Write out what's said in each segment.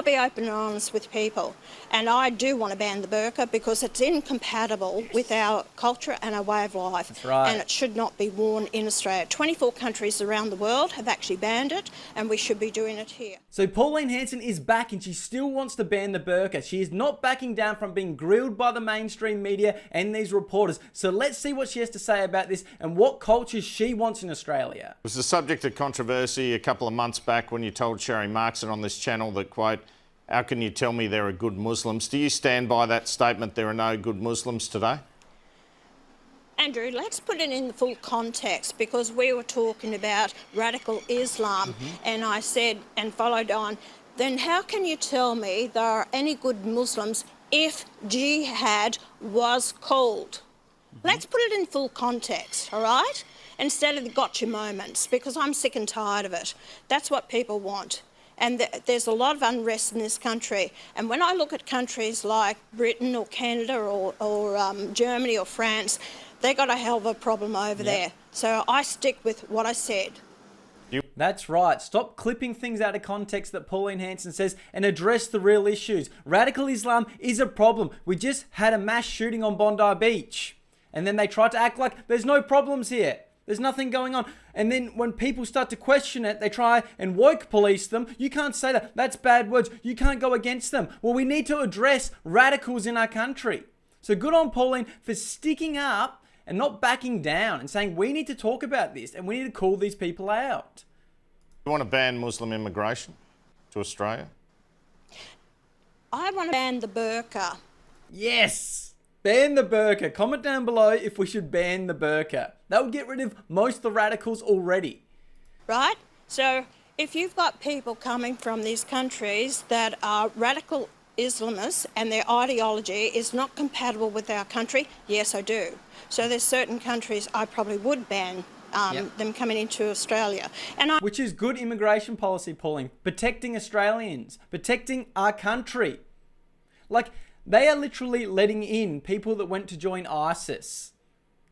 I'll be open and honest with people, and I do want to ban the burqa because it's incompatible with our culture and our way of life. That's right. And it should not be worn in Australia. 24 countries around the world have actually banned it, and we should be doing it here. So Pauline Hanson is back and she still wants to ban the burqa. She is not backing down from being grilled by the mainstream media and these reporters. So let's see what she has to say about this and what culture she wants in Australia. It was the subject of controversy a couple of months back when you told Sherry Markson on this channel that, quote, "How can you tell me there are good Muslims?" Do you stand by that statement, there are no good Muslims today? Andrew, let's put it in the full context, because we were talking about radical Islam, and I said and followed on, then how can you tell me there are any good Muslims if jihad was called? Let's put it in full context, all right? Instead of the gotcha moments, because I'm sick and tired of it. That's what people want. And there's a lot of unrest in this country. And when I look at countries like Britain or Canada or Germany or France, they got a hell of a problem over there. So I stick with what I said. That's right. Stop clipping things out of context that Pauline Hanson says and address the real issues. Radical Islam is a problem. We just had a mass shooting on Bondi Beach. And then they tried to act like there's no problems here. There's nothing going on. And then when people start to question it, they try and woke police them. You can't say that. That's bad words. You can't go against them. Well, we need to address radicals in our country. So good on Pauline for sticking up and not backing down and saying we need to talk about this and we need to call these people out. You want to ban Muslim immigration to Australia? I want to ban the burqa. Yes! Ban the burqa. Comment down below if we should ban the burqa. That would get rid of most of the radicals already. Right? So if you've got people coming from these countries that are radical Islamists and their ideology is not compatible with our country, yes, I do. So there's certain countries I probably would ban them coming into Australia. Which is good immigration policy, Pauline. Protecting Australians. Protecting our country. Like, they are literally letting in people that went to join ISIS.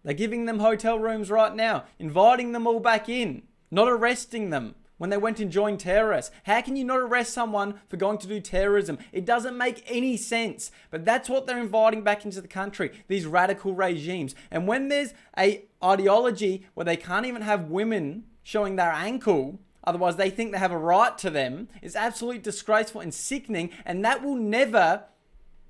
They're giving them hotel rooms right now, inviting them all back in, not arresting them when they went and joined terrorists. How can you not arrest someone for going to do terrorism? It doesn't make any sense. But that's what they're inviting back into the country, these radical regimes. And when there's a ideology where they can't even have women showing their ankle, otherwise they think they have a right to them, it's absolutely disgraceful and sickening, and that will never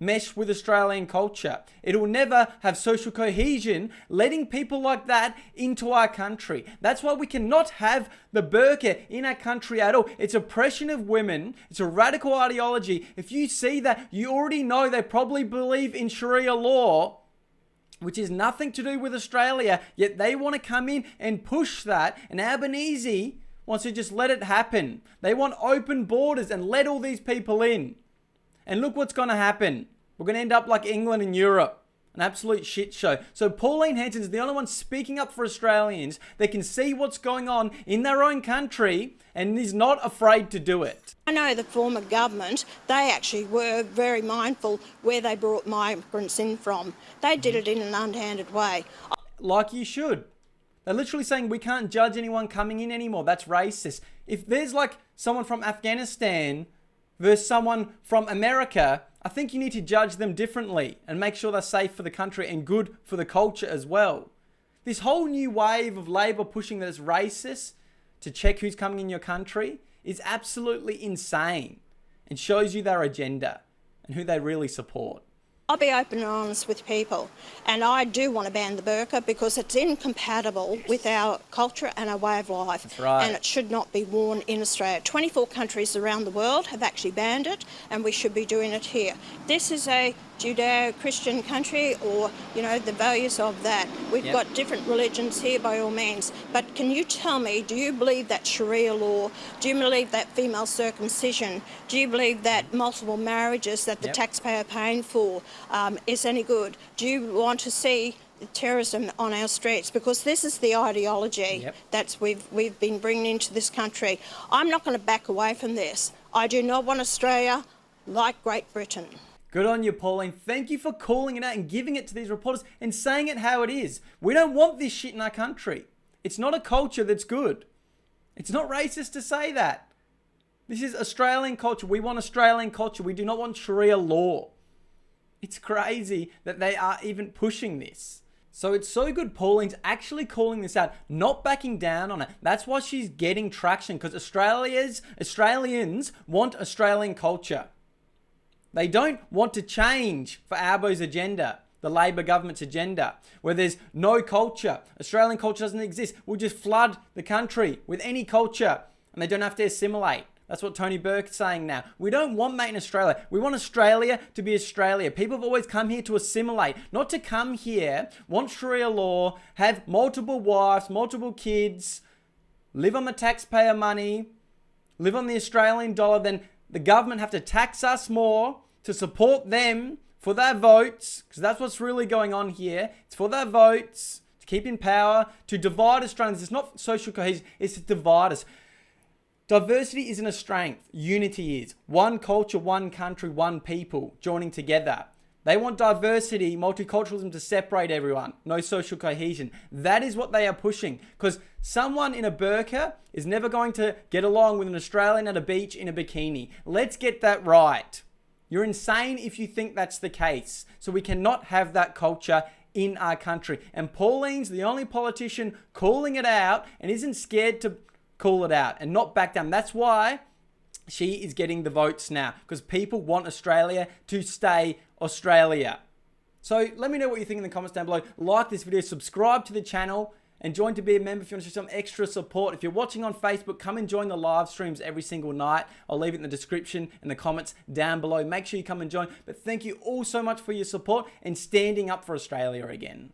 mesh with Australian culture. It will never have social cohesion, letting people like that into our country. That's why we cannot have the burqa in our country at all. It's oppression of women. It's a radical ideology. If you see that, you already know they probably believe in Sharia law, which is nothing to do with Australia, yet they want to come in and push that. And Albanese wants to just let it happen. They want open borders and let all these people in. And look what's going to happen. We're going to end up like England and Europe. An absolute shit show. So Pauline Hanson is the only one speaking up for Australians. They can see what's going on in their own country and is not afraid to do it. I know the former government, they actually were very mindful where they brought migrants in from. They did it in an underhanded way. Like you should. They're literally saying we can't judge anyone coming in anymore. That's racist. If there's like someone from Afghanistan versus someone from America, I think you need to judge them differently and make sure they're safe for the country and good for the culture as well. This whole new wave of Labor pushing that it's racist to check who's coming in your country is absolutely insane and shows you their agenda and who they really support. I'll be open and honest with people, and I do want to ban the burqa because it's incompatible with our culture and our way of life. That's right. And it should not be worn in Australia. 24 countries around the world have actually banned it, and we should be doing it here. This is a Judeo-Christian country, or, you know, the values of that. We've got different religions here by all means, but can you tell me, do you believe that Sharia law, do you believe that female circumcision, do you believe that multiple marriages that the taxpayer paying for is any good? Do you want to see terrorism on our streets? Because this is the ideology that we've been bringing into this country. I'm not going to back away from this. I do not want Australia like Great Britain. Good on you, Pauline. Thank you for calling it out and giving it to these reporters and saying it how it is. We don't want this shit in our country. It's not a culture that's good. It's not racist to say that. This is Australian culture. We want Australian culture. We do not want Sharia law. It's crazy that they are even pushing this. So it's so good Pauline's actually calling this out, not backing down on it. That's why she's getting traction, because Australians want Australian culture. They don't want to change for Albo's agenda, the Labor government's agenda, where there's no culture. Australian culture doesn't exist. We'll just flood the country with any culture and they don't have to assimilate. That's what Tony Burke's saying now. We don't want made in Australia. We want Australia to be Australia. People have always come here to assimilate, not to come here, want Sharia law, have multiple wives, multiple kids, live on the taxpayer money, live on the Australian dollar, then the government have to tax us more to support them for their votes, because that's what's really going on here. It's for their votes, to keep in power, to divide Australians. It's not social cohesion, it's to divide us. Diversity isn't a strength. Unity is. One culture, one country, one people joining together. They want diversity, multiculturalism to separate everyone. No social cohesion. That is what they are pushing. Because someone in a burqa is never going to get along with an Australian at a beach in a bikini. Let's get that right. You're insane if you think that's the case. So we cannot have that culture in our country. And Pauline's the only politician calling it out and isn't scared to call it out and not back down. That's why she is getting the votes now, because people want Australia to stay Australia. So let me know what you think in the comments down below. Like this video, subscribe to the channel, and join to be a member if you want to show some extra support. If you're watching on Facebook, come and join the live streams every single night. I'll leave it in the description and the comments down below. Make sure you come and join. But thank you all so much for your support and standing up for Australia again.